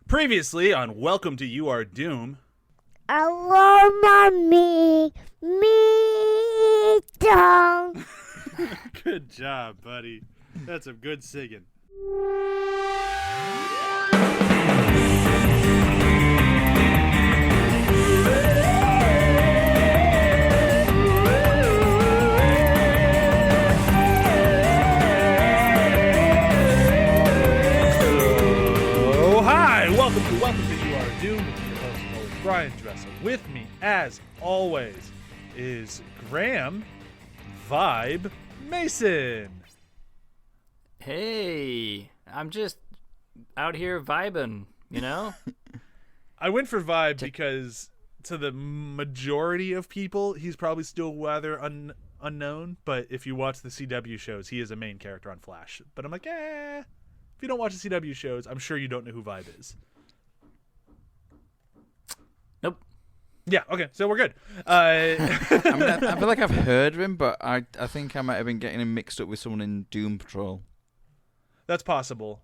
Previously on Welcome to You Are Doom. Hello, mommy. Me down. Good job, buddy. That's some good singing. Welcome to You Are Doom with your host, Bryan Dressel. With me, as always, is Graham Vibe Mason. Hey, I'm just out here vibing, you know? I went for Vibe because to the majority of people, he's probably still rather unknown, but if you watch the CW shows, he is a main character on Flash. But I'm like, if you don't watch the CW shows, I'm sure you don't know who Vibe is. Nope. Yeah, okay, so we're good. I feel like I've heard of him, but I think I might have been getting him mixed up with someone in Doom Patrol. That's possible.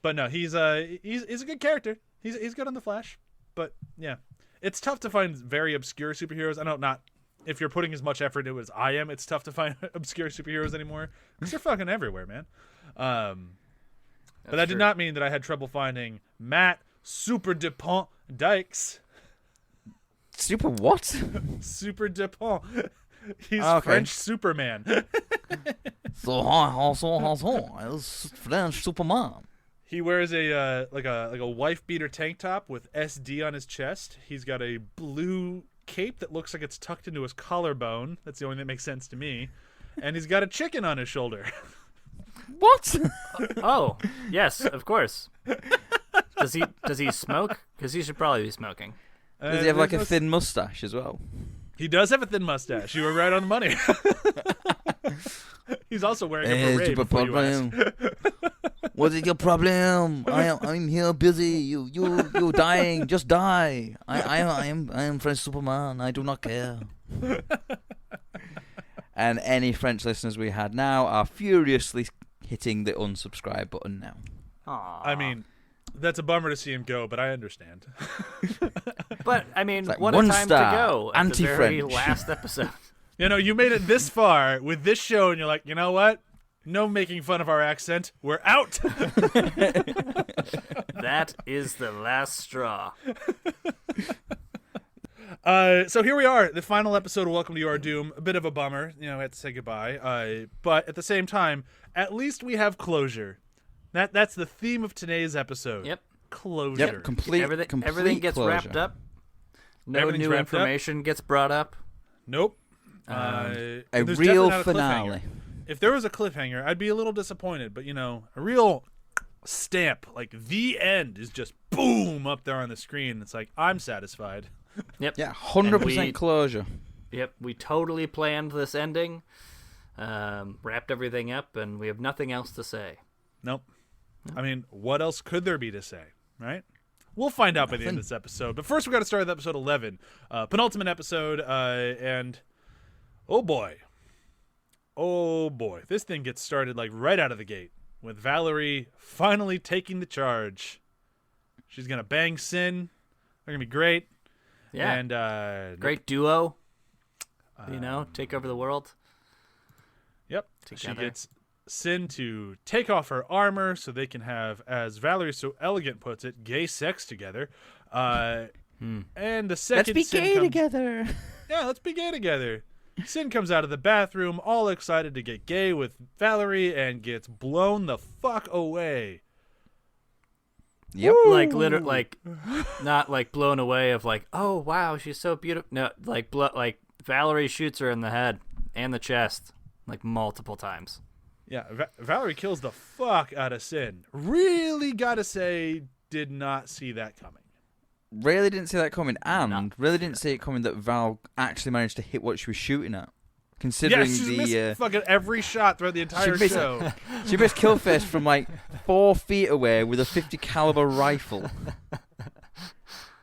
But no, he's a good character. He's good on the Flash. But yeah, it's tough to find very obscure superheroes. I know not if you're putting as much effort into it as I am, it's tough to find obscure superheroes anymore because they're fucking everywhere, man. But that did not mean that I had trouble finding Matt Super Dupont Dykes. Super what? Super Dupont. He's okay. French Superman. French Superman. He wears a like a wife beater tank top with SD on his chest. He's got a blue cape that looks like it's tucked into his collarbone. That's the only thing that makes sense to me. And he's got a chicken on his shoulder. What? Oh, yes, of course. Does he smoke? Because he should probably be smoking. Does he have like a thin mustache as well? He does have a thin mustache. You were right on the money. He's also wearing a beret before you asked. What is your problem? I'm here busy. You dying. Just die. I am French Superman. I do not care. And any French listeners we had now are furiously hitting the unsubscribe button now. Aww. I mean, that's a bummer to see him go, but I understand. But I mean, like what one a time star, to go at the very anti-French. last episode. You know, you made it this far with this show, and you're like, you know what? No making fun of our accent. We're out. That is the last straw. So here we are, the final episode of Welcome to Your Doom. A bit of a bummer, you know, I had to say goodbye. But at the same time, at least we have closure. That's the theme of today's episode. Yep. Closure. Yep, complete Everything gets closure. wrapped up. No Everything's new wrapped up. information gets brought up. Nope. A There's definitely real not a finale. cliffhanger. If there was a cliffhanger, I'd be a little disappointed. But, you know, a real stamp, like the end, is just boom up there on the screen. It's like, I'm satisfied. Yep. Yeah, 100% we- closure. Yep. We totally planned this ending, wrapped everything up, and we have nothing else to say. Nope. I mean, what else could there be to say, right? We'll find out by the end of this episode. But first, we got to start with episode 11, penultimate episode, and oh boy, this thing gets started like right out of the gate with Valerie finally taking the charge. She's gonna bang Sinn. They're gonna be great. Yeah. And Great duo. Take over the world. Yep. Together. She gets Sinn to take off her armor so they can have, as Valerie so elegant puts it, gay sex together. And the second Let's be Sinn gay comes, together. Yeah, let's be gay together. Sinn comes out of the bathroom all excited to get gay with Valerie and gets blown the fuck away. Yep. Like not like blown away of like, oh wow, she's so beautiful. No, like Valerie shoots her in the head and the chest like multiple times. Yeah, Valerie kills the fuck out of Sinn. Really gotta say, did not see that coming. Really didn't see that coming, and No. really didn't see it coming that Val actually managed to hit what she was shooting at. Considering She's missed fucking every shot throughout the entire missed- show. she missed Killface from like 4 feet away with a 50 caliber rifle.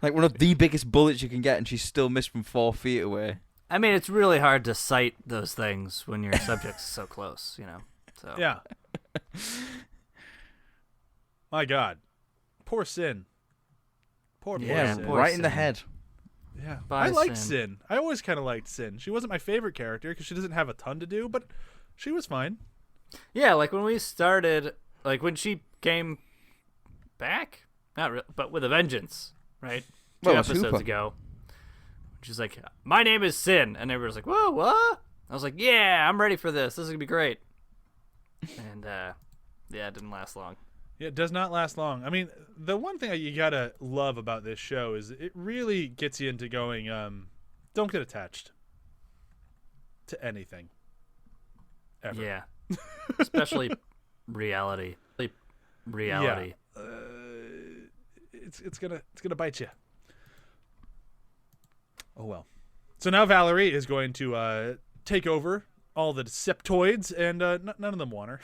Like one of the biggest bullets you can get, and she still missed from 4 feet away. I mean, it's really hard to sight those things when your subject's so close, you know. So Yeah. My God. Poor Sinn. Poor Yeah, Sin. poor right in the Sin. head. Yeah, Bye, I liked Sin. Sin. I always kind of liked Sin. She wasn't my favorite character because she doesn't have a ton to do, but she was fine. Yeah, like when we started, like when she came back, not really, but with a vengeance, right? Two Well, it was episodes Hooper. ago. She's like, "My name is Sin," and everyone's like, "Whoa, what?" I was like, "Yeah, I'm ready for this. This is gonna be great." And yeah, it didn't last long. Yeah, it does not last long. I mean, the one thing that you gotta love about this show is it really gets you into going, don't get attached to anything. Ever. Yeah, especially reality. Reality. Yeah. It's gonna bite you. Oh well. So now Valerie is going to take over all the Deceptoids, and none of them want her.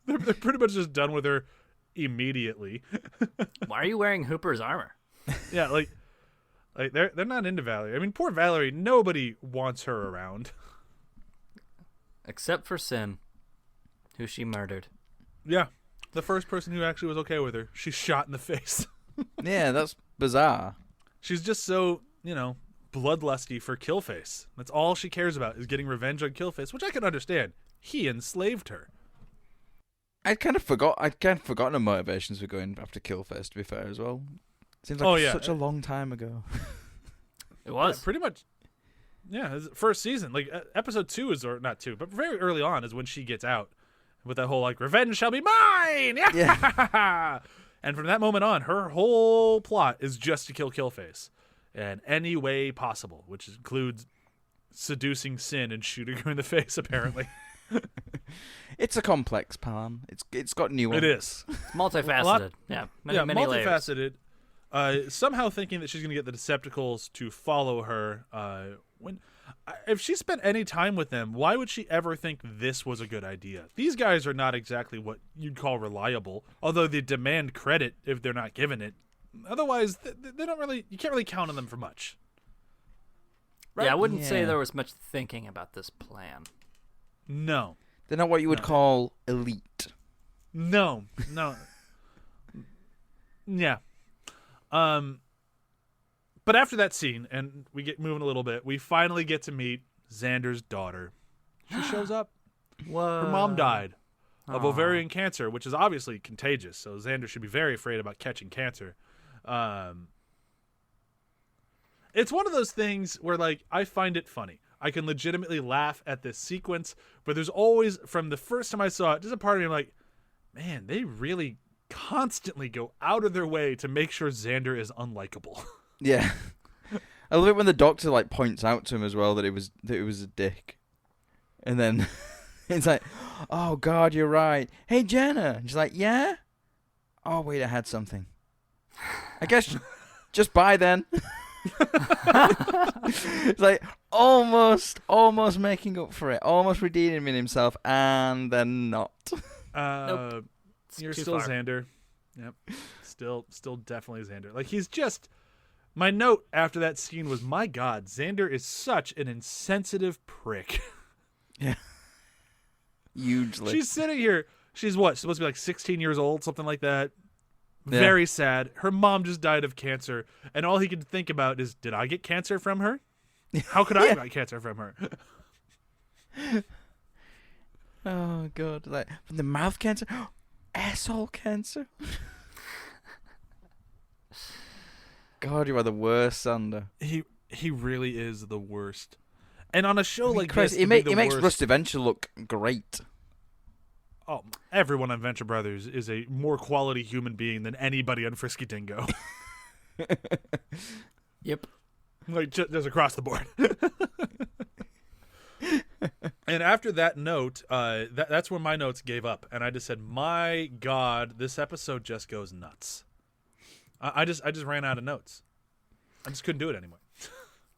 they're pretty much just done with her immediately. Why are you wearing Hooper's armor? Yeah, like they're not into Valerie. I mean, poor Valerie. Nobody wants her around. Except for Sin, who she murdered. Yeah, the first person who actually was okay with her, she's shot in the face. Yeah, that's bizarre. She's just so, bloodlusty for Killface. That's all she cares about is getting revenge on Killface, which I can understand. He enslaved her. I'd kind of forgotten the motivations for going after Killface, to be fair, as well. Seems like such a long time ago. It was. Yeah, pretty much. Yeah, his first season, like episode 2 is, or not 2, but very early on is when she gets out with that whole like revenge shall be mine. Yeah. And from that moment on, her whole plot is just to kill Killface in any way possible, which includes seducing Sin and shooting her in the face. Apparently, It's a complex plan. It's got nuance. it is. It's multifaceted. Yeah, many layers. Multifaceted. Somehow thinking that she's going to get the Decepticons to follow her. If she spent any time with them, why would she ever think this was a good idea? These guys are not exactly what you'd call reliable, although they demand credit if they're not given it. Otherwise, they don't really. You can't really count on them for much. Right? Yeah, I wouldn't say Yeah. there was much thinking about this plan. No. They're not what you would call elite. No. Yeah. But after that scene, and we get moving a little bit, we finally get to meet Xander's daughter. She shows up. Whoa. Her mom died of Aw. ovarian cancer, which is obviously contagious. So Xander should be very afraid about catching cancer. It's one of those things where, like, I find it funny. I can legitimately laugh at this sequence, but there's always, from the first time I saw it, there's a part of me like, man, they really constantly go out of their way to make sure Xander is unlikable. Yeah. I love it when the doctor like points out to him as well that it was a dick. And then it's like, "Oh God, you're right. Hey Jenna." And she's like, "Yeah? Oh wait, I had something. I guess just bye then." It's like almost making up for it, almost redeeming himself, and then not. Nope. You're too still far. Xander. Yep. Still definitely Xander. Like, he's just... My note after that scene was, my God, Xander is such an insensitive prick. Yeah. Hugely. She's sitting here. She's what? Supposed to be like 16 years old, something like that. Yeah. Very sad. Her mom just died of cancer, and all he could think about is, did I get cancer from her? How could I Yeah. get cancer from her? Oh God! Like from the mouth cancer, asshole cancer. God, you are the worst, Sander. He really is the worst. And on a show like Christ, this, he to be makes the worst, Rusty Venture look great. Oh, everyone on Venture Brothers is a more quality human being than anybody on Frisky Dingo. Yep. Like, just across the board. And after that note, that's when my notes gave up, and I just said, "My God, this episode just goes nuts." I just ran out of notes. I just couldn't do it anymore.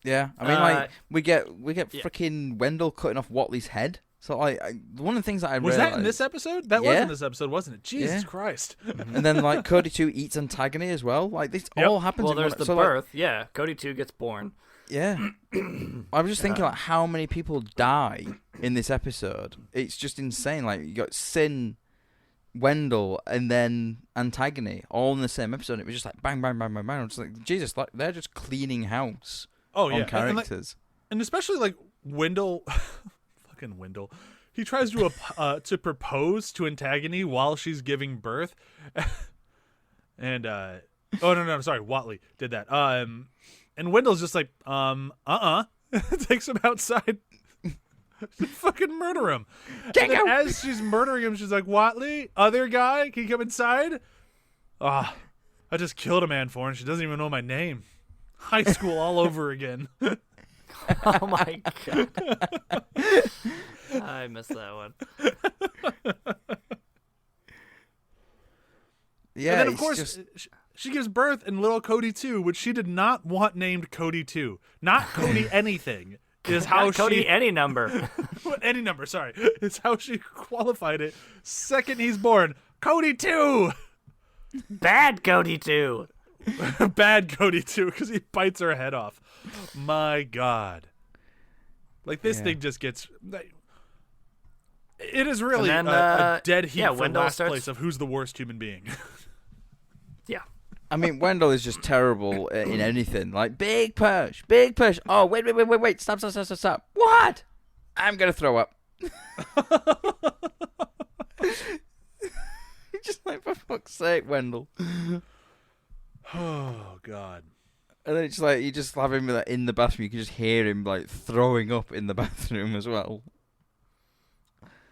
Yeah, I mean, like we get yeah. freaking Wendell cutting off Watley's head. So one of the things that I Was realized, that in this episode? That was Yeah. in this episode, wasn't it? Jesus Yeah. Christ! and then like Cody 2 eats Antagony as well. Like this Yep. all happens. Well, in there's one, the so, like, birth. Yeah, Cody 2 gets born. yeah, I was just thinking like how many people die in this episode. It's just insane. Like you got Sinn Wendell and then Antagony all in the same episode. It was just like bang, bang, bang, bang, bang. I'm just like, Jesus, like they're just cleaning house on characters. And especially like Wendell, fucking Wendell. He tries to propose to Antagony while she's giving birth, and oh no, I'm sorry, Watley did that. And Wendell's just like takes him outside. Fucking murder him. And then as she's murdering him, she's like, Watley, other guy, can you come inside? I just killed a man for her, and she doesn't even know my name. High school all over again. Oh my god. I missed that one. Yeah, and then of course she gives birth in little Cody 2, which she did not want named Cody 2. Not Cody anything. Is how Cody any number. Any number, sorry. It's how she qualified it. Second he's born. Cody 2! Bad Cody 2. Bad Cody 2, because he bites her head off. My God. Like, this thing just gets... It is really then, a dead heat for Wendell last starts... place of who's the worst human being. Yeah. I mean, Wendell is just terrible in anything. Like, big push. Oh, wait. Stop. What? I'm going to throw up. Just like, for fuck's sake, Wendell. Oh, God. And then it's like, you just have him like, in the bathroom. You can just hear him, like, throwing up in the bathroom as well.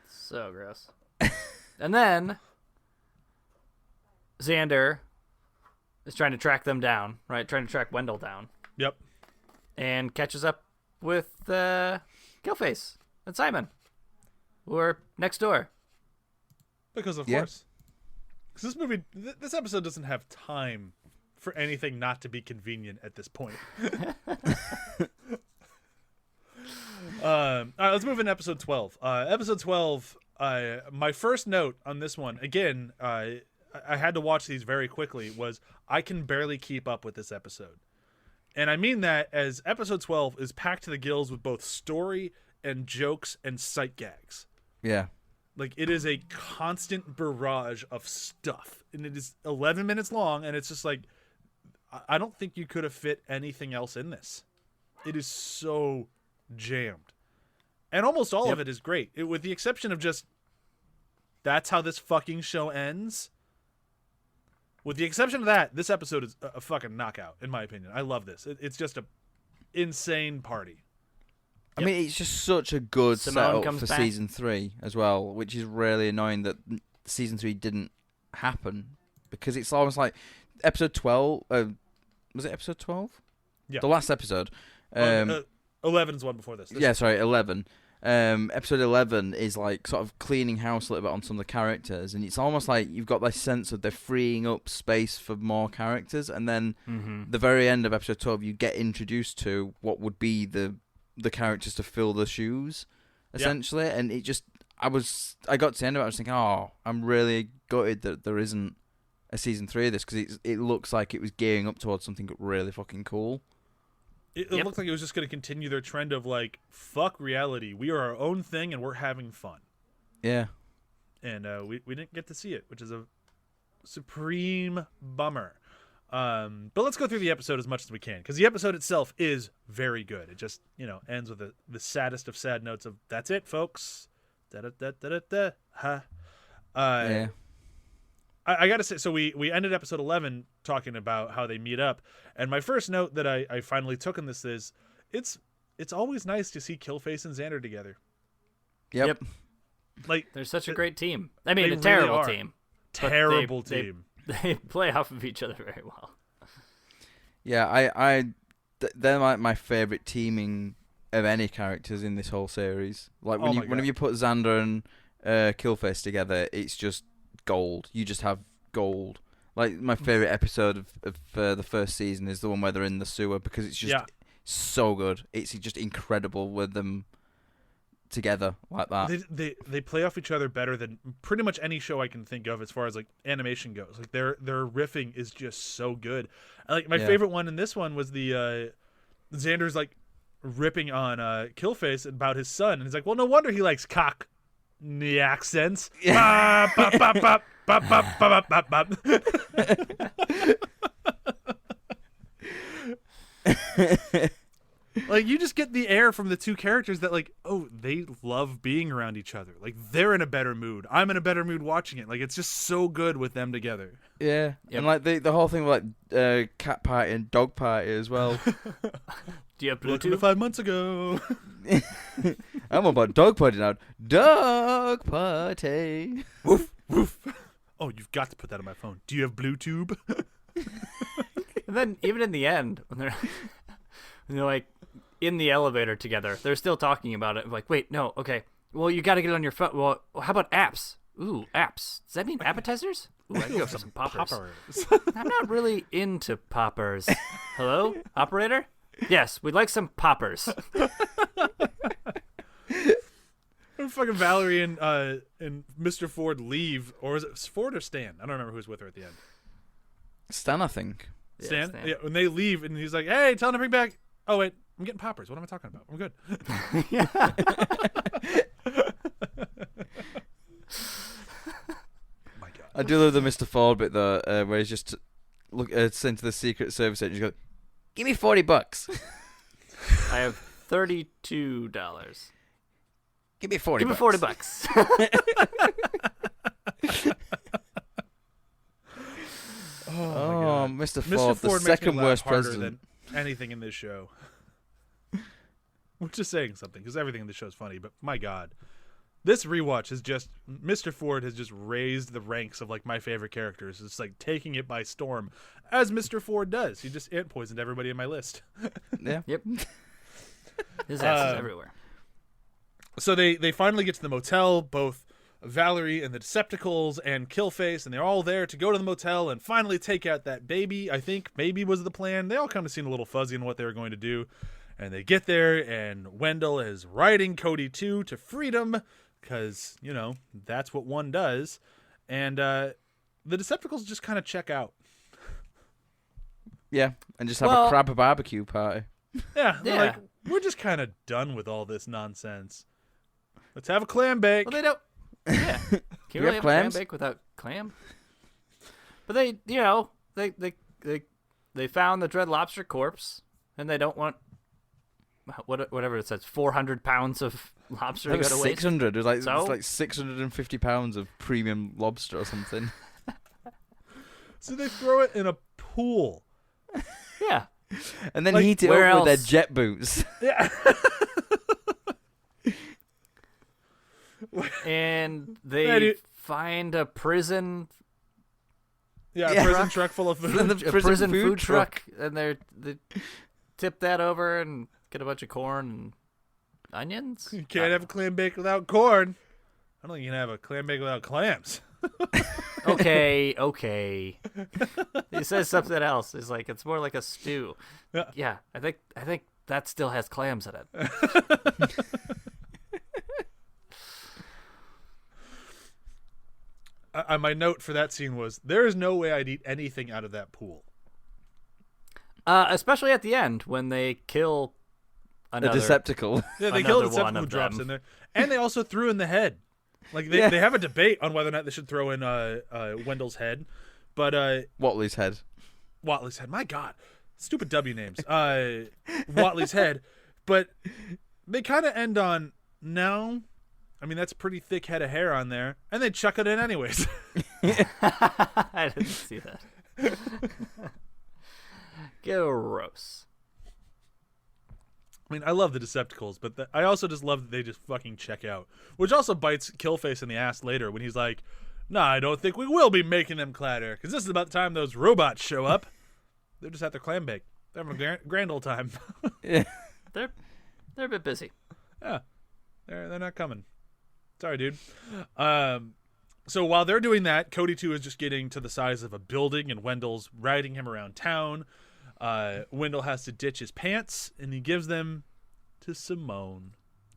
So gross. And then Xander is trying to track them down, right? Trying to track Wendell down. Yep. And catches up with Killface and Simon, who are next door. Because of course. Because this movie, this episode doesn't have time for anything not to be convenient at this point. All right, let's move into episode 12. Episode 12, my first note on this one, again, I had to watch these very quickly, was I can barely keep up with this episode. And I mean that as episode 12 is packed to the gills with both story and jokes and sight gags. Yeah. Like, it is a constant barrage of stuff. And it is 11 minutes long, and it's just like, I don't think you could have fit anything else in this. It is so jammed. And almost all of it is great. With the exception of just, that's how this fucking show ends. With the exception of that, this episode is a fucking knockout, in my opinion. I love this. It's just a insane party. I mean, it's just such a good Simone setup for back. season 3 as well, which is really annoying that season 3 didn't happen, because it's almost like episode 12. Was it episode 12? Yeah. The last episode. 11 is one before this. Yeah, sorry, 11. Episode 11 is like sort of cleaning house a little bit on some of the characters, and it's almost like you've got this sense of they're freeing up space for more characters, and then the very end of episode 12 you get introduced to what would be the characters to fill the shoes, essentially. And it just, I got to the end of it, I was thinking, oh, I'm really gutted that there isn't a season 3 of this, because it looks like it was gearing up towards something really fucking cool. It looked like it was just going to continue their trend of like, fuck reality. We are our own thing and we're having fun. Yeah. And we didn't get to see it, which is a supreme bummer. But let's go through the episode as much as we can, because the episode itself is very good. It just, ends with the saddest of sad notes of, that's it, folks. Da-da-da-da-da-da. Ha. Yeah. I gotta say, so we ended episode 11 talking about how they meet up, and my first note that I finally took on this is, it's always nice to see Killface and Xander together. Yep. Like, they're such a great team. I mean, they a terrible really are. team. Terrible team. They play off of each other very well. Yeah, they're like my favorite teaming of any characters in this whole series. Like whenever you put Xander and Killface together, it's just gold. You just have gold. Like, my favorite episode of the first season is the one where they're in the sewer, because it's just so good. It's just incredible with them together like that. They play off each other better than pretty much any show I can think of as far as like animation goes. Like, their riffing is just so good. Like, my favorite one in this one was the Xander's like ripping on Killface about his son, and he's like, well, no wonder he likes cock. The accents. Yeah. Bop, bop, bop, bop. Bop, bop, bop, bop, bop, bop. Like, you just get the air from the two characters that, like, oh, they love being around each other. Like, they're in a better mood. I'm in a better mood watching it. Like, it's just so good with them together. Yeah, Yep. and like the whole thing with like cat party and dog party as well. Do you have Welcome to Bluetooth? 5 months ago. I'm about dog party now. Dog party. Woof, woof. Oh, you've got to put that on my phone. Do you have Bluetooth? And then even in the end, when they're like in the elevator together, they're still talking about it. Like, wait, no, okay. Well, you got to get it on your phone. Well, how about apps? Ooh, apps. Does that mean appetizers? Ooh, I can go for some poppers. I'm not really into poppers. Hello, operator? Yes, we'd like some poppers. Fucking Valerie and Mr. Ford leave, or was it Ford or Stan? I don't remember who was with her at the end. Stan, I think. Stan? Stan. Yeah, when they leave, and he's like, hey, tell him to bring back... Oh, wait, I'm getting poppers. What am I talking about? I'm good. My God. I do love the Mr. Ford bit though, where he's just sent to the Secret Service agent. You go, give me $40. I have $32. Give me 40. Give me $40. Oh, Mr. Mr. Ford, the Ford makes me second laugh worst harder president. than anything in this show. We're just saying something, because everything in this show is funny, but my God. This rewatch is just... Mr. Ford has just raised the ranks of, like, my favorite characters. It's, like, taking it by storm, as Mr. Ford does. He just ant poisoned everybody in my list. Yeah. Yep. His ass is everywhere. So they finally get to the motel, both Valerie and the Decepticons and Killface, and they're all there to go to the motel and finally take out that baby. I think maybe was the plan. They all kind of seemed a little fuzzy on what they were going to do. And they get there, and Wendell is riding Cody 2 to freedom, because, you know, that's what one does. And the Decepticons just kind of check out. Yeah, and just have a crab barbecue party. Yeah, they're Yeah. like, we're just kind of done with all this nonsense. Let's have a clam bake. Well, they don't. Yeah. Can you really have have a clam clams? bake without clam? But they, you know, they found the Dread Lobster corpse, and they don't want whatever it says, 400 pounds of lobster to That go was to waste. 600. It was like So? it's like 650 pounds of premium lobster or something. So they throw it in a pool. Yeah. And then Like, heat it where up with their else? jet boots. Yeah. And Yeah, they dude. find a prison Yeah, Yeah. a prison truck full of food. The a prison food truck, and they tip that over and get a bunch of corn and onions. You can't have a clam bake without corn. I don't think you can have a clam bake without clams. Okay. He says something else. It's like it's more like a stew. Yeah. I think that still has clams in it. My note for that scene was, there is no way I'd eat anything out of that pool. Especially at the end when they kill A another. Yeah, Deceptical. they Another killed the one Decepticon who of drops them. in there. And they also threw in the head. Like, they, Yeah. they have a debate on whether or not they should throw in Wendell's head. But Watley's head. Watley's head. My God. Stupid W names. Watley's head. But they kind of end on, no. I mean, that's a pretty thick head of hair on there. And they chuck it in anyways. I didn't see that. Gross. I mean, I love the Decepticons, but I also just love that they just fucking check out. Which also bites Killface in the ass later when he's like, nah, I don't think we will be making them clatter, because this is about the time those robots show up. They're just at their clam bake. They're having a grand old time. Yeah. They're a bit busy. Yeah. They're not coming. Sorry, dude. So while they're doing that, Cody 2 is just getting to the size of a building, and Wendell's riding him around town. Wendell has to ditch his pants, and he gives them to Simone.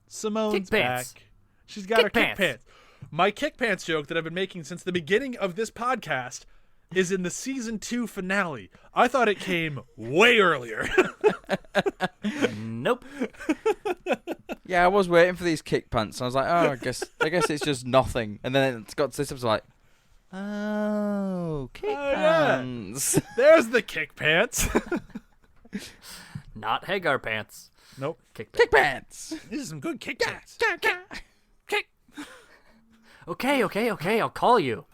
Simone's Kick pants. back. She's got her Kick kick pants. My kick pants joke that I've been making since the beginning of this podcast is in the season 2 finale. I thought it came way earlier. Nope. Yeah, I was waiting for these kick pants. I was like, oh, I guess it's just nothing. And then it's got to this. I was like, Oh, kick yeah. pants. There's the kick pants. Not Hagar pants. Nope. Kick Kick pants. These are some good kick pants. Kick. Okay, I'll call you.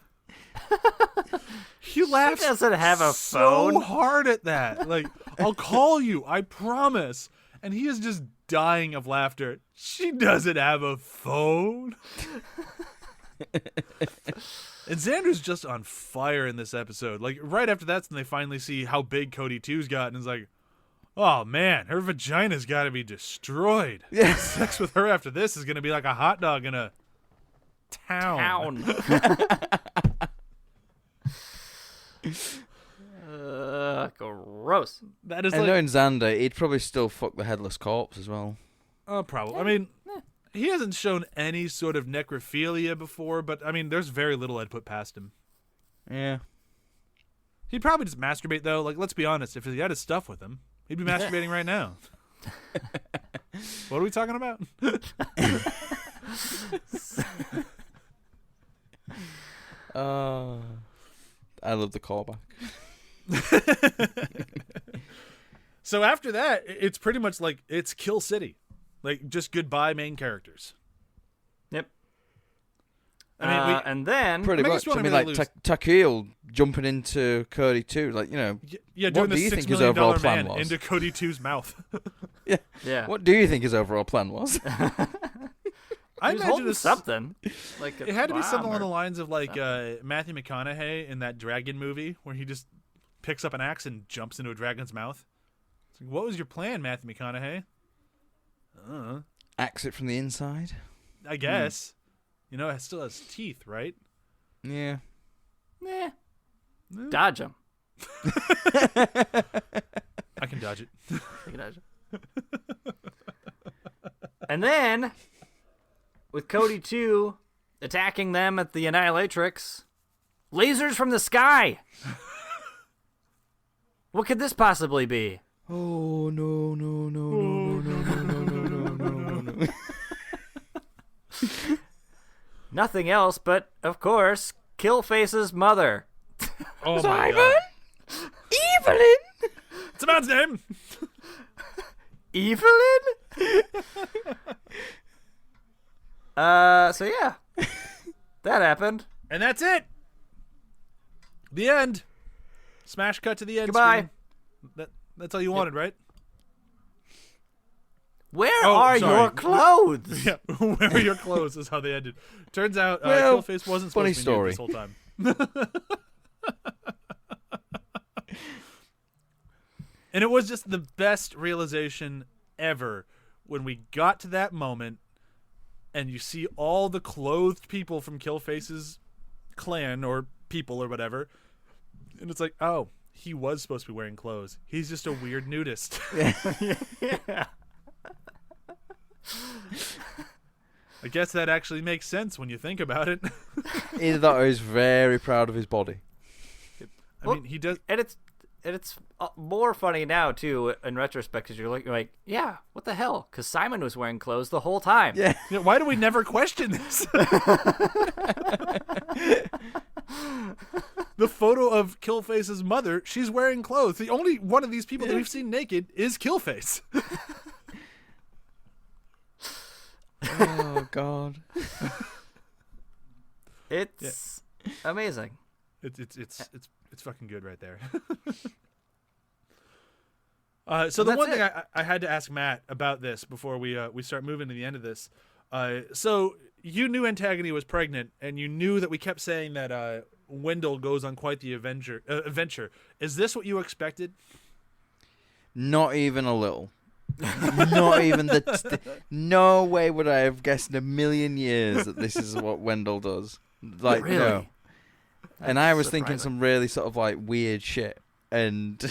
He laughs. She doesn't have a so phone. hard at that. Like, I'll call you, I promise. And he is just dying of laughter. She doesn't have a phone. And Xander's just on fire in this episode. Like, right after that's when they finally see how big Cody 2's got, and it's like, oh man, her vagina's got to be destroyed. Yeah. Sex with her after this is going to be like a hot dog in a town. Gross. That is And like, knowing Xander, he'd probably still fuck the headless corpse as well. probably. I mean, he hasn't shown any sort of necrophilia before, but I mean, there's very little I'd put past him. Yeah. He'd probably just masturbate though. Like, let's be honest, if he had his stuff with him, he'd be masturbating right now. What are we talking about? I love the callback. So after that, it's pretty much like it's Kill City, like just goodbye main characters. Yep. I mean, and then Pretty I much. guess we I wanna mean, really like Takil jumping into Cody too. Like, you know, yeah, doing what do the you $6 think his million overall plan man was? into Cody 2's mouth. yeah, What do you think his overall plan was? I he was imagine holding it's something. Like It had to be something along the line. lines of like Matthew McConaughey in that dragon movie where he just picks up an axe and jumps into a dragon's mouth. It's like, what was your plan, Matthew McConaughey? Axe it from the inside. I guess. You know, it still has teeth, right? Yeah. Dodge him. I can dodge it. You can dodge him. And then, with Cody 2 attacking them at the Annihilatrix, lasers from the sky. What could this possibly be? Oh no no no no no no no no no no no. Nothing else but, of course, Killface's mother. Oh my god. Evelyn. It's a man's name. Evelyn? So yeah. That happened. And that's it. The end. Smash cut to the end. Goodbye. Screen. That's all you wanted, right? Where Oh, are sorry. your clothes? Yeah. Where are your clothes is how they ended. Turns out Well, Killface wasn't funny supposed to be nude this whole time. And it was just the best realization ever when we got to that moment and you see all the clothed people from Killface's clan or people or whatever. And it's like, oh, he was supposed to be wearing clothes. He's just a weird nudist. Yeah. I guess that actually makes sense when you think about it. Either that or he's very proud of his body. I mean, he does. And it's more funny now too in retrospect because you're like, yeah, what the hell? Because Simon was wearing clothes the whole time. Yeah. Yeah, why do we never question this? The photo of Killface's mother, she's wearing clothes. The only one of these people that we've seen naked is Killface. Oh God. It's amazing. It's fucking good right there. So the That's one thing it. I had to ask Matt about this before we start moving to the end of this. So you knew Antagony was pregnant, and you knew that we kept saying that Wendell goes on quite the adventure. Is this what you expected? Not even a little. Not even no way would I have guessed in a million years that this is what Wendell does. Like, Really? no. And I was surprising. thinking some really sort of like weird shit. And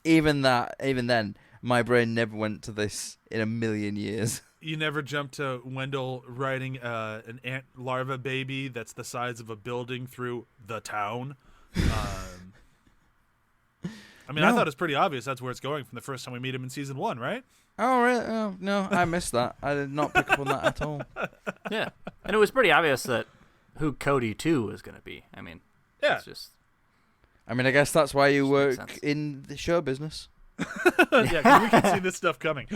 even then, my brain never went to this in a million years. You never jumped to Wendell riding an ant larva baby that's the size of a building through the town. I mean, I No. thought it was pretty obvious that's where it's going from the first time we meet him in season 1, right? Oh, really? Oh, no, I missed that. I did not pick up on that at all. Yeah, and it was pretty obvious that who Cody 2 is going to be. I mean, Yeah. it's just I mean, I guess that's why you Makes work sense. in the show business. Yeah, 'cause we can see this stuff coming.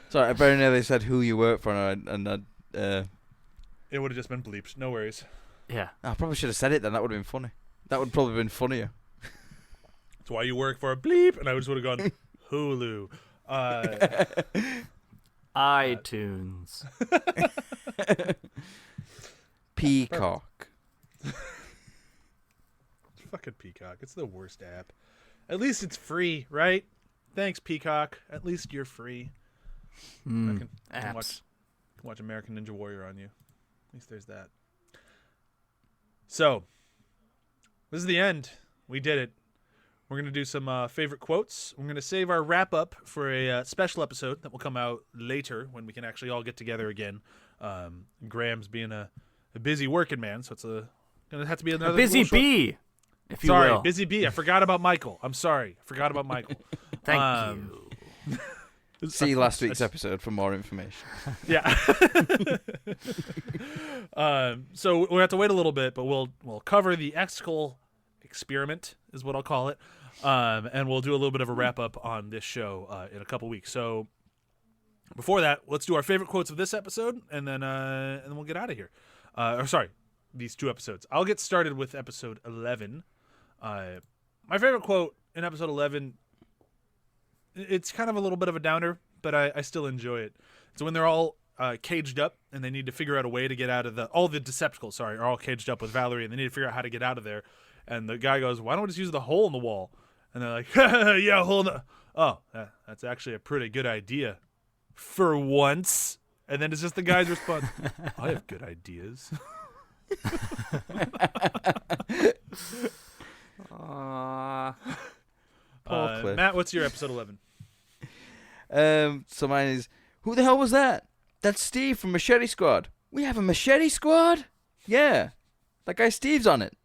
Sorry, I very nearly said who you work for, and It would have just been bleeped. No worries. yeah. I probably should have said it then. That would have been funny. That would probably have been funnier. That's why you work for a bleep, and I just would have gone Hulu. iTunes. Peacock. Fucking Peacock. It's the worst app. At least it's free, right? Thanks, Peacock. At least you're free. I can Apps. watch American Ninja Warrior on you. At least there's that. So, this is the end. We did it. We're going to do some favorite quotes. We're going to save our wrap-up for a special episode that will come out later when we can actually all get together again. Graham's being a busy working man, so it's going to have to be another... A busy little short- bee, if you Sorry, will. busy bee. I forgot about Michael. I'm sorry. I forgot about Michael. Thank you. See last week's episode for more information. Yeah. So we'll have to wait a little bit, but we'll cover the ethical experiment, is what I'll call it, and we'll do a little bit of a wrap up on this show in a couple weeks. So before that, let's do our favorite quotes of this episode, and then we'll get out of here. These two episodes. I'll get started with episode 11. My favorite quote in episode 11. It's kind of a little bit of a downer, but I still enjoy it. So when they're all caged up and they need to figure out a way to get out of all the Decepticons, are all caged up with Valerie, and they need to figure out how to get out of there. And the guy goes, "Why don't we just use the hole in the wall?" And they're like, "Yeah, hole in the..." "Oh, that's actually a pretty good idea, for once." And then it's just the guy's response, "I have good ideas." Poor Cliff. Matt, what's your episode 11? So mine is, who the hell was that? That's Steve from Machete Squad. We have a Machete Squad? Yeah. That guy Steve's on it.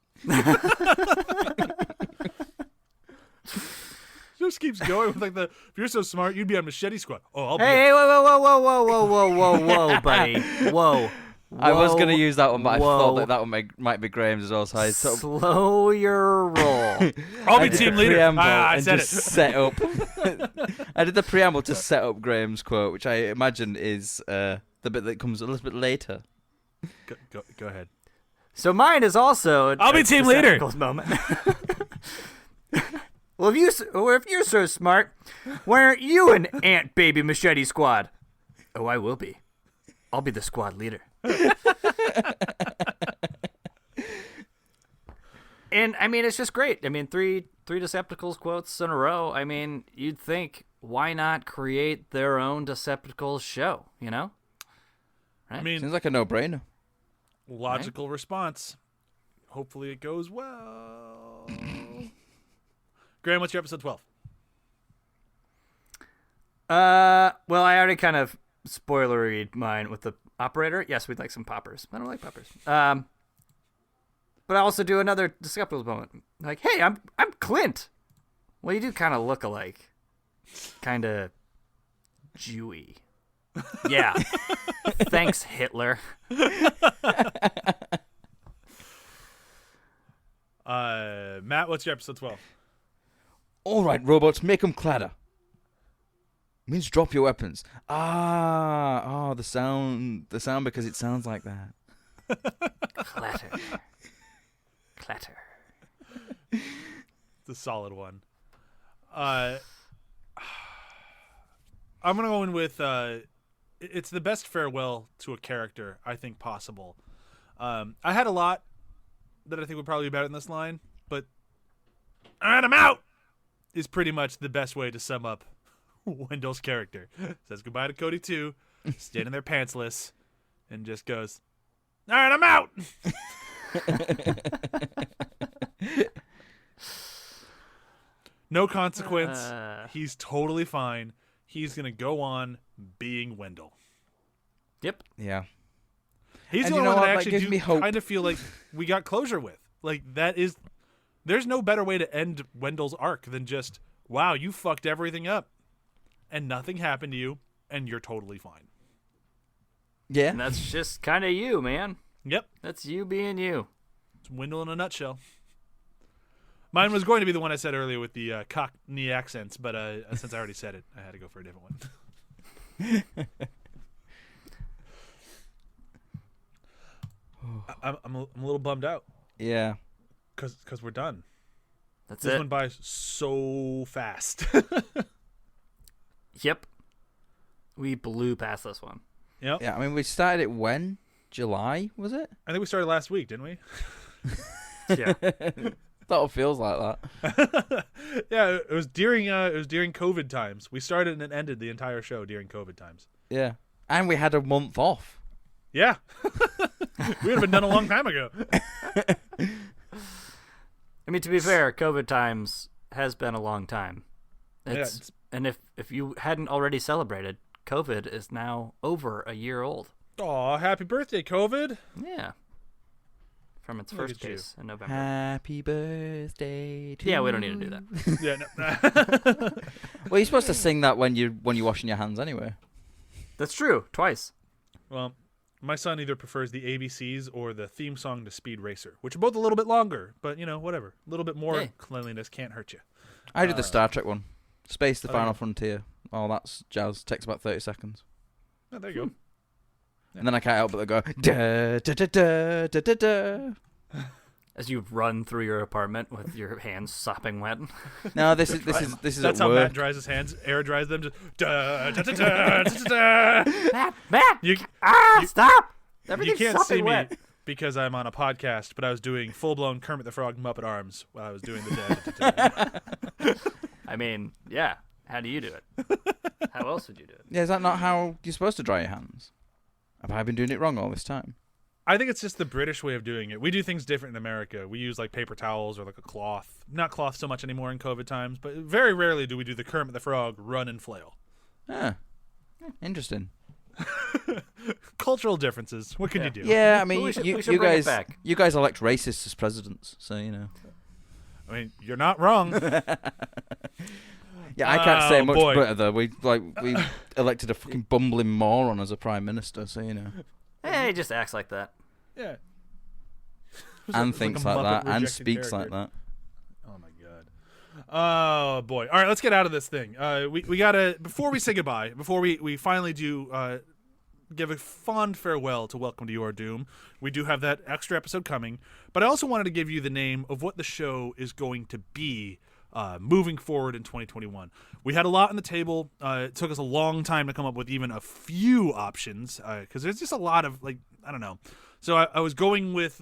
Just keeps going with if you're so smart, you'd be on Machete Squad. Oh, I'll be. Hey, whoa, buddy. Whoa. I was going to use that one, but I thought Whoa. that one might be Graham's as well. So I sort of Slow your roll. I'll be I did team the leader. preamble I and said just it. set up. I did the preamble to set up Graham's quote, which I imagine is the bit that comes a little bit later. Go ahead. So mine is also I'll be team leader. Decepticons moment. Well, if you're so smart, why aren't you an Ant Baby Machete Squad? Oh, I will be. I'll be the squad leader. And I mean, it's just great. I mean, three Decepticons quotes in a row. I mean, you'd think, why not create their own Decepticons show? You know? I mean, Seems like a no-brainer. logical response. Hopefully it goes well. Graham, what's your episode 12? Well, I already kind of spoilered mine with the operator. Yes, we'd like some poppers. I don't like poppers. But I also do another Decepticons moment. Like, hey, I'm Clint. Well, you do kind of look alike. Kind of Jewy. Yeah. Thanks, Hitler. Matt, what's your episode 12? All right, robots, make them clatter. Means drop your weapons. The sound because it sounds like that. Clatter. Clatter. It's a solid one. I'm gonna go in with it's the best farewell to a character I think possible. I had a lot that I think would probably be better in this line, but "All right, I'm out" is pretty much the best way to sum up Wendell's character. Says goodbye to Cody 2, standing there pantsless, and just goes, "All right, I'm out." No consequence. He's totally fine. He's going to go on being Wendell. Yep. Yeah. He's And the you only know one that what? That actually gives do me hope. kind of feel like we got closure with. Like, there's no better way to end Wendell's arc than just, wow, you fucked everything up. And nothing happened to you, and you're totally fine. Yeah. And that's just kind of you, man. Yep. That's you being you. It's Wendell in a nutshell. Mine was going to be the one I said earlier with the Cockney accents, but since I already said it, I had to go for a different one. I'm a little bummed out Yeah. because we're done. That's This it. went by so fast. Yep. We blew past this one. Yep. Yeah, I mean, we started it when? July, was it? I think we started last week, didn't we? Yeah. That all feels like that. Yeah, it was during COVID times. We started and ended the entire show during COVID times. Yeah. And we had a month off. Yeah. We would have been done a long time ago. I mean, to be fair, COVID times has been a long time. It's- And if you hadn't already celebrated, COVID is now over a year old. Aw, happy birthday, COVID. Yeah. From its Look first at you. case in November. Happy birthday to Yeah, we don't need to do that. Yeah, no. Well, you're supposed to sing that when you're washing your hands anyway. That's true. Twice. Well, my son either prefers the ABCs or the theme song to Speed Racer, which are both a little bit longer, but, whatever. A little bit more Hey. cleanliness can't hurt you. I did the Star Trek one. Space, the Oh, Final yeah. Frontier. Oh, that's jazz. Takes about 30 seconds. Oh, there you go. And then I can't help but go, da da da da da da da. As you run through your apartment with your hands sopping wet. No, this is That's at how work. Matt dries his hands. Air dries them. Just da da da da da da. Da. Matt! You Stop! you Everything's can't see sopping me wet. because I'm on a podcast, but I was doing full blown Kermit the Frog Muppet arms while I was doing the da da da da. I mean, yeah. How do you do it? How else would you do it? Yeah, is that not how you're supposed to dry your hands? Have I been doing it wrong all this time? I think it's just the British way of doing it. We do things different in America. We use like paper towels or like a cloth. Not cloth so much anymore in COVID times, but very rarely do we do the Kermit the Frog run and flail. Ah, interesting. Cultural differences. What can Yeah. you do? Yeah, I mean, We should you bring it guys, back. you guys elect racists as presidents, so you know. I mean, you're not wrong. Yeah, I can't say Oh, much boy. better though. We elected a fucking bumbling moron as a prime minister, so you know. Hey, he just acts like that. Yeah. And It's thinks a like Muppet that, and rejected speaks character. like that. Oh my god. Oh boy. All right, let's get out of this thing. We gotta, before we say goodbye, before we finally do give a fond farewell to Welcome to Your Doom, we do have that extra episode coming. But I also wanted to give you the name of what the show is going to be moving forward in 2021. We had a lot on the table. It took us a long time to come up with even a few options because there's just a lot of, like, I don't know. So I was going with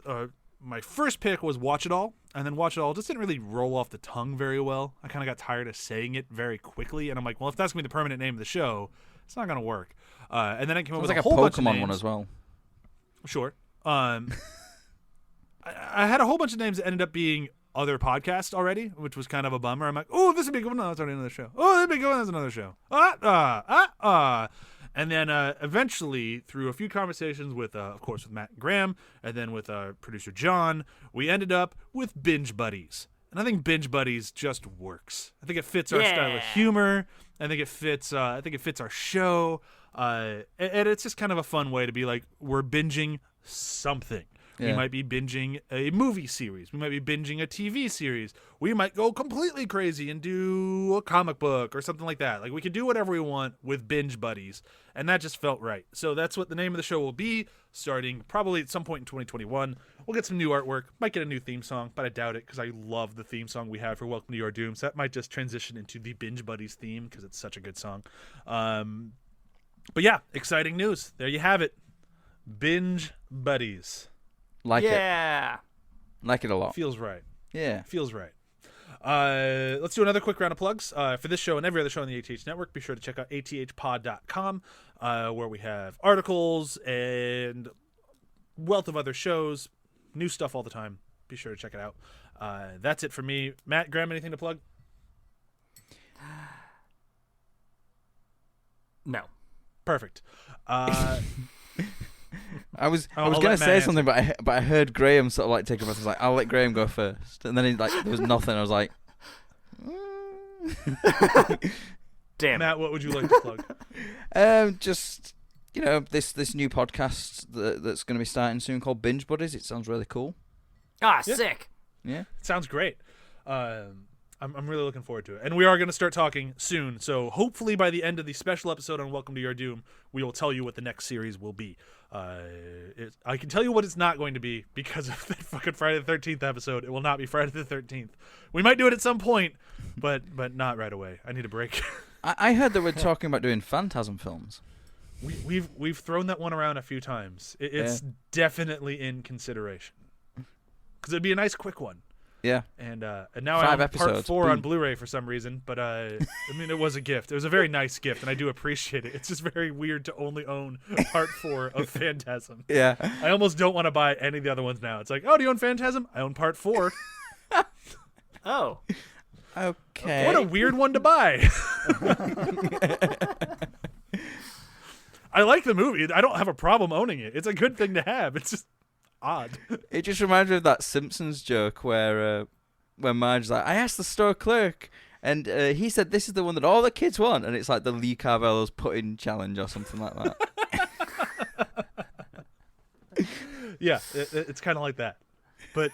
my first pick was Watch It All, and then Watch It All just didn't really roll off the tongue very well. I kind of got tired of saying it very quickly, and I'm like, well, if that's going to be the permanent name of the show, it's not going to work. And then I came It up was with like a a whole bunch of Pokemon names. one as well. Sure. I had a whole bunch of names that ended up being other podcasts already, which was kind of a bummer. I'm like, oh, this would be a good one. No, that's already another show. Oh, that'd be a good one. That's another show. And then eventually, through a few conversations with, of course, with Matt and Graham, and then with producer John, we ended up with Binge Buddies. And I think Binge Buddies just works. I think it fits our style of humor. I think it fits. I think it fits our show. And it's just kind of a fun way to be like, we're binging something. We Yeah. might be binging a movie series. We might be binging a TV series. We might go completely crazy and do a comic book or something like that. Like, we can do whatever we want with Binge Buddies, and that just felt right. So that's what the name of the show will be, starting probably at some point in 2021. We'll get some new artwork. Might get a new theme song, but I doubt it because I love the theme song we have for Welcome to Your Doom. So that might just transition into the Binge Buddies theme because it's such a good song. But yeah, exciting news. There you have it. Binge Buddies. Like it. Yeah. Like it a lot. Feels right. Yeah. Feels right. Let's do another quick round of plugs for this show and every other show on the ATH Network. Be sure to check out athpod.com, where we have articles and wealth of other shows, new stuff all the time. Be sure to check it out. That's it for me. Matt, Graham, anything to plug? No. Perfect. I was I'll gonna let Matt say answer. something, but I heard Graham sort of like take a breath. I was like, I'll let Graham go first, and then he like there was nothing. I was like, Damn. Matt, what would you like to plug? just this new podcast that's going to be starting soon called Binge Buddies. It sounds really cool. Ah, Yeah. sick. Yeah. Sounds great. I'm really looking forward to it. And we are going to start talking soon. So hopefully by the end of the special episode on Welcome to Your Doom, we will tell you what the next series will be. I can tell you what it's not going to be because of that fucking Friday the 13th episode. It will not be Friday the 13th. We might do it at some point, but not right away. I need a break. I heard that we're talking about doing Phantasm films. We've thrown that one around a few times. It's definitely in consideration. Because it'd be a nice quick one. Yeah. And now 5 I own episodes. part 4 on Boom. Blu-ray for some reason, but I mean it was a gift. It was a very nice gift, and I do appreciate it. It's just very weird to only own part 4 of Phantasm. Yeah. I almost don't want to buy any of the other ones now. It's like, oh, do you own Phantasm? I own part 4. Oh. Okay. What a weird one to buy. I like the movie. I don't have a problem owning it. It's a good thing to have. It's just odd. It just reminds me of that Simpsons joke where Marge's like, I asked the store clerk, and he said this is the one that all the kids want, and it's like the Lee Carvello's pudding challenge or something like that. Yeah, it's kind of like that. But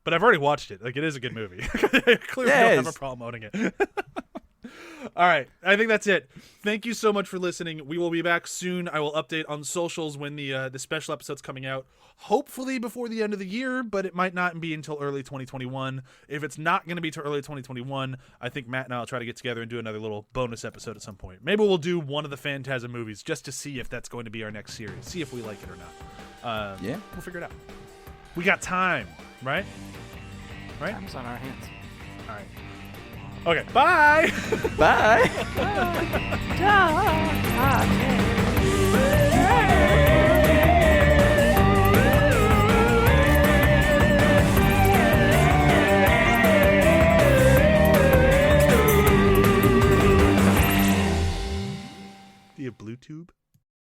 I've already watched it. Like, it is a good movie. I clearly Yeah, it don't have is. a problem owning it. All right. I think that's it. Thank you so much for listening. We will be back soon. I will update on socials when the special episode's coming out. Hopefully before the end of the year, but it might not be until early 2021. If it's not going to be till early 2021, I think Matt and I will try to get together and do another little bonus episode at some point. Maybe we'll do one of the Phantasm movies just to see if that's going to be our next series. See if we like it or not. Yeah. We'll figure it out. We got time, right? Right? Time's on our hands. All right. Okay, bye! Bye. Do you have Bluetooth?